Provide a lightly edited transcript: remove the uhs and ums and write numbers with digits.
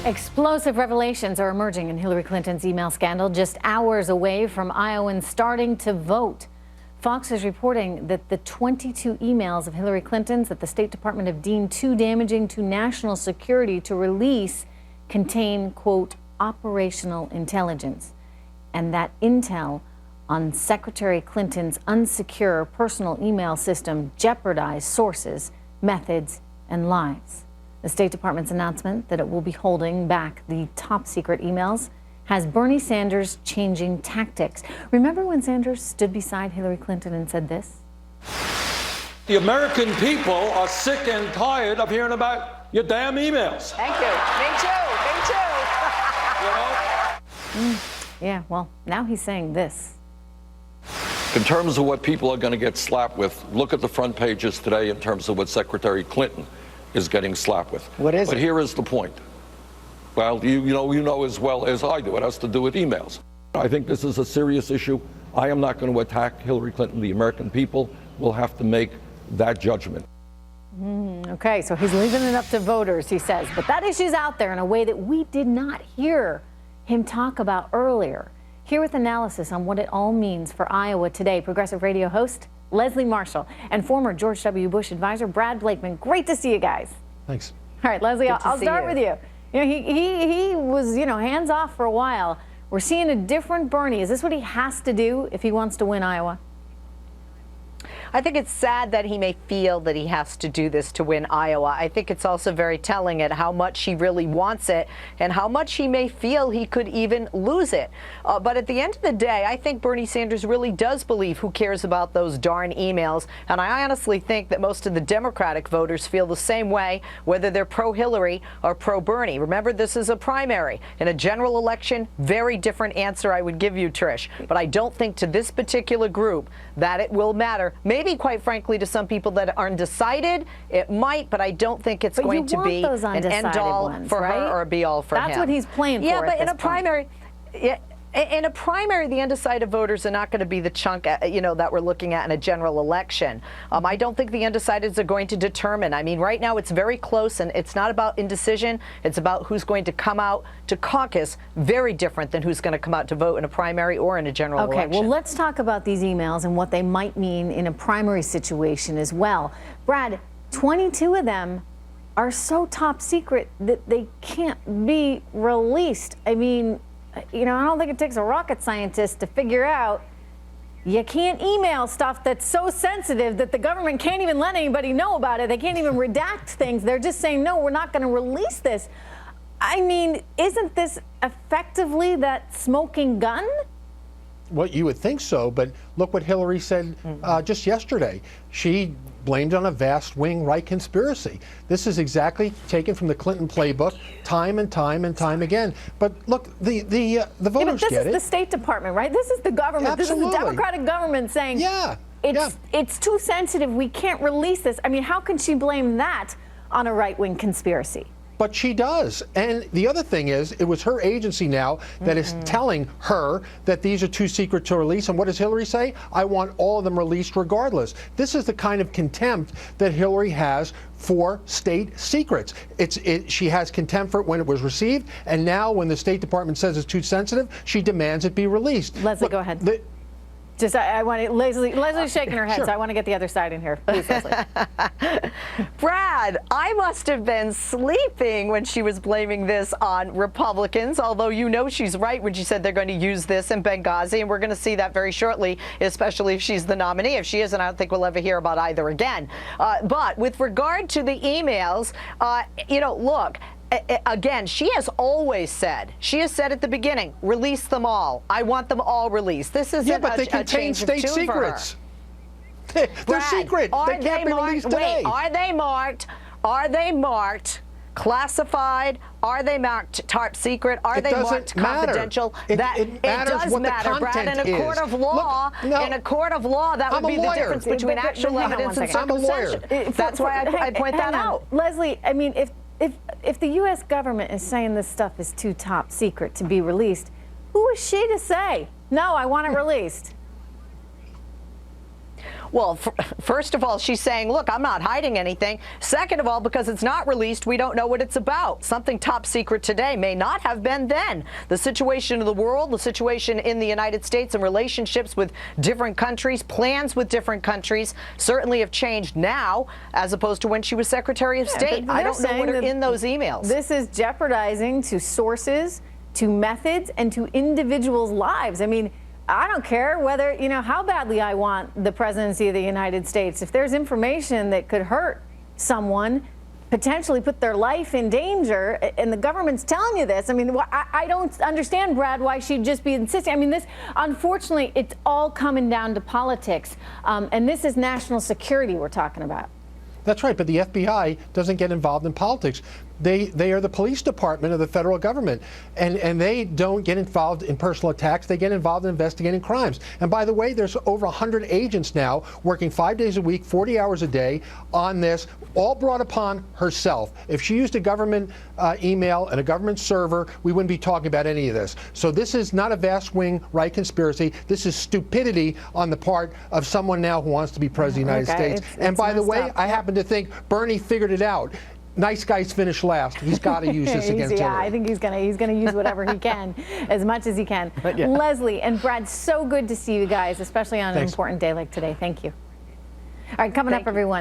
Explosive revelations are emerging in Hillary Clinton's email scandal just hours away from Iowans starting to vote. Fox is reporting that the 22 emails of Hillary Clinton's that the State Department have deemed too damaging to national security to release contain, quote, operational intelligence. And that intel on Secretary Clinton's unsecure personal email system jeopardized sources, methods, and lives. The State Department's announcement that it will be holding back the top secret emails has Bernie Sanders changing tactics. Remember when Sanders stood beside Hillary Clinton and said this? The American people are sick and tired of hearing about your damn emails. Thank you. Me too. Yeah, well, now he's saying this. In terms of what people are going to get slapped with, look at the front pages today in terms of what Secretary Clinton is getting slapped with. What is it? But here is the point. Well, you know as well as I do. It has to do with emails. I think this is a serious issue. I am not going to attack Hillary Clinton. The American people will have to make that judgment. Okay, so he's leaving it up to voters, he says. But that issue's out there in a way that we did not hear him talk about earlier. Here with analysis on what it all means for Iowa today, Progressive Radio host Leslie Marshall and former George W. Bush advisor Brad Blakeman. Great to see you guys. Thanks. All right, Leslie, I'll start with you. You know, he was, hands off for a while. We're seeing a different Bernie. Is this what he has to do if he wants to win Iowa? I think it's sad that he may feel that he has to do this to win Iowa. I think it's also very telling at how much he really wants it and how much he may feel he could even lose it. But at the end of the day, I think Bernie Sanders really does believe who cares about those darn emails. And I honestly think that most of the Democratic voters feel the same way, whether they're pro-Hillary or pro-Bernie. Remember, this is a primary. In a general election, very different answer I would give you, Trish. But I don't think to this particular group that it will matter. Maybe, quite frankly, to some people that are undecided, it might, but I don't think it's going to be an end-all for her or a be-all for him. That's what he's playing for. Yeah, but in a primary, in a primary, the undecided voters are not going to be the chunk, that we're looking at in a general election. I don't think the undecideds are going to determine. I mean, right now it's very close, and it's not about indecision. It's about who's going to come out to caucus. Very different than who's going to come out to vote in a primary or in a general election. Okay, well, let's talk about these emails and what they might mean in a primary situation as well. Brad, 22 of them are so top secret that they can't be released. I mean, I don't think it takes a rocket scientist to figure out you can't email stuff that's so sensitive that the government can't even let anybody know about it. They can't even redact things. They're just saying, no, we're not going to release this. I mean, isn't this effectively that smoking gun? Well, you would think so, but look what Hillary said just yesterday. She blamed on a vast wing right conspiracy. This is exactly taken from the Clinton playbook time and time and time again. But look, the voters but get it. This is the State Department, right? This is the government. Absolutely. This is the Democratic government saying, it's too sensitive. We can't release this. I mean, how can she blame that on a right-wing conspiracy? But she does. And the other thing is, it was her agency now that is telling her that these are too secret to release. And what does Hillary say? I want all of them released regardless. This is the kind of contempt that Hillary has for state secrets. She has contempt for it when it was received. And now when the State Department says it's too sensitive, she demands it be released. Leslie, go ahead. I want to, Leslie's shaking her head, sure. So I want to get the other side in here. Please, Leslie. Brad, I must have been sleeping when she was blaming this on Republicans, although she's right when she said they're going to use this in Benghazi, and we're going to see that very shortly, especially if she's the nominee. If she isn't, I don't think we'll ever hear about either again. But with regard to the emails, look, again, she has always said, at the beginning, release them all. I want them all released. This isn't but they contain state secrets. They're secret. They can't be released today. Wait, are they marked? Are they marked classified? Are they marked top secret? Are they marked confidential? It does matter, Brad. In a court of law, that would be the difference between actual evidence and circumstantial. That's why I point that out. Leslie, I mean, if the U.S. government is saying this stuff is too top secret to be released, who is she to say, no, I want it released? Well, first of all, she's saying, look, I'm not hiding anything. Second of all, because it's not released, we don't know what it's about. Something top secret today may not have been then. The situation of the world, the situation in the United States and relationships with different countries, plans with different countries certainly have changed now as opposed to when she was Secretary of State. I don't know what are in those emails. This is jeopardizing to sources, to methods, and to individuals' lives. I mean, I don't care whether, how badly I want the presidency of the United States. If there's information that could hurt someone, potentially put their life in danger, and the government's telling you this, I mean, I don't understand, Brad, why she'd just be insisting. I mean, this, unfortunately, it's all coming down to politics. And this is national security we're talking about. That's right, but the FBI doesn't get involved in politics. They are the police department of the federal government, and they don't get involved in personal attacks. They get involved in investigating crimes. And by the way, there's over 100 agents now working 5 days a week, 40 hours a day on this, all brought upon herself. If she used a government email and a government server, we wouldn't be talking about any of this. So this is not a vast wing right conspiracy. This is stupidity on the part of someone now who wants to be president of the United States. And by the way, I happen to think Bernie figured it out. Nice guys finish last. He's got to use this against Hillary. I think he's gonna use whatever he can, as much as he can. Yeah. Leslie and Brad, so good to see you guys, especially on an important day like today. Thank you. All right, coming up, everyone.